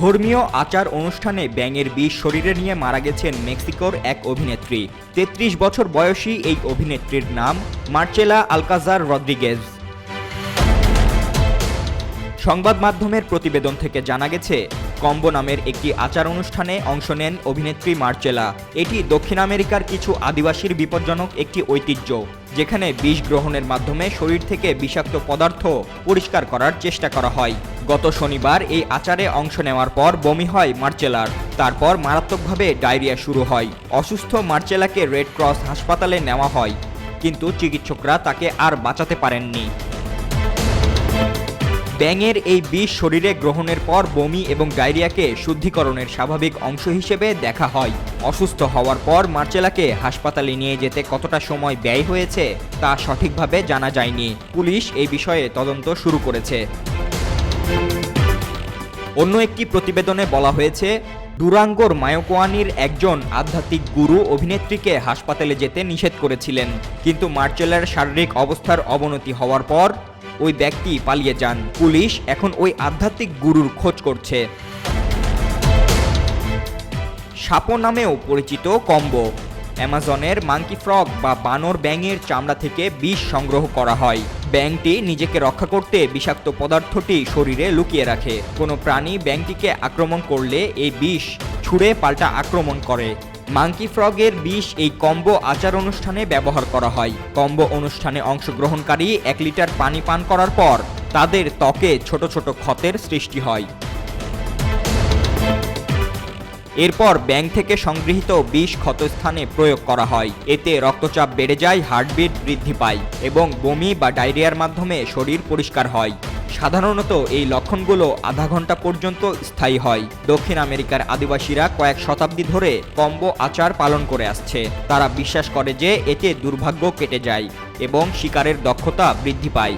ধর্মীয় আচার অনুষ্ঠানে ব্যাঙের বিষ শরীরে নিয়ে মারা গেছেন মেক্সিকোর এক অভিনেত্রী। ৩৩ বছর বয়সী এই অভিনেত্রীর নাম মার্চেলা আলকাজার রদ্রিগেজ। সংবাদ মাধ্যমের প্রতিবেদন থেকে জানা গেছে, কম্বো নামের একটি আচার অনুষ্ঠানে অংশ নেন অভিনেত্রী মার্চেলা। এটি দক্ষিণ আমেরিকার কিছু আদিবাসীর বিপজ্জনক একটি ঐতিহ্য, যেখানে বিষ গ্রহণের মাধ্যমে শরীর থেকে বিষাক্ত পদার্থ পরিষ্কার করার চেষ্টা করা হয়। গত শনিবার এই আচারে অংশ নেওয়ার পর বমি হয় মার্চেলার। তারপর মারাত্মকভাবে ডায়রিয়া শুরু হয়। অসুস্থ মার্চেলাকে রেড ক্রস হাসপাতালে নেওয়া হয়, কিন্তু চিকিৎসকরা তাকে আর বাঁচাতে পারেননি। ব্যাঙের এই বিষ শরীরে গ্রহণের পর বমি এবং ডায়রিয়াকে শুদ্ধিকরণের স্বাভাবিক অংশ হিসেবে দেখা হয়। অসুস্থ হওয়ার পর মার্চেলাকে হাসপাতালে নিয়ে যেতে কতটা সময় ব্যয় হয়েছে তা সঠিকভাবে জানা যায়নি। পুলিশ এই বিষয়ে তদন্ত শুরু করেছে। অন্য একটি প্রতিবেদনে বলা হয়েছে, দুরাঙ্গোর মায়োকোয়ানির একজন আধ্যাত্মিক গুরু অভিনেত্রীকে হাসপাতালে যেতে নিষেধ করেছিলেন, কিন্তু মার্চেলার শারীরিক অবস্থার অবনতি হওয়ার পর ওই ব্যক্তি পালিয়ে যান। পুলিশ এখন ওই আধ্যাত্মিক গুরুর খোঁজ করছে। সাপো নামেও পরিচিত কম্বো। অ্যামাজনের মাঙ্কি ফ্রগ বা বানর ব্যাঙের চামড়া থেকে বিষ সংগ্রহ করা হয়। ব্যাঙটি নিজেকে রক্ষা করতে বিষাক্ত পদার্থটি শরীরে লুকিয়ে রাখে। কোনো প্রাণী ব্যাঙটিকে আক্রমণ করলে এই বিষ ছুঁড়ে পাল্টা আক্রমণ করে। মাঙ্কি ফ্রগের বিষ এই কম্বো আচার অনুষ্ঠানে ব্যবহার করা হয়। কম্বো অনুষ্ঠানে অংশগ্রহণকারী ১ লিটার পানি পান করার পর তাদের ত্বকে ছোট ছোট ক্ষতের সৃষ্টি হয়। এরপর ব্যাঙ থেকে সংগৃহীত বিষ ক্ষতস্থানে প্রয়োগ করা হয়। এতে রক্তচাপ বেড়ে যায়, হার্টবিট বৃদ্ধি পায় এবং বমি বা ডায়রিয়ার মাধ্যমে শরীর পরিষ্কার হয়। সাধারণত এই লক্ষণগুলো আধা ঘন্টা পর্যন্ত স্থায়ী হয়। দক্ষিণ আমেরিকার আদিবাসীরা কয়েক শতাব্দী ধরে কম্বো আচার পালন করে আসছে। তারা বিশ্বাস করে যে এতে দুর্ভাগ্য কেটে যায় এবং শিকারের দক্ষতা বৃদ্ধি পায়।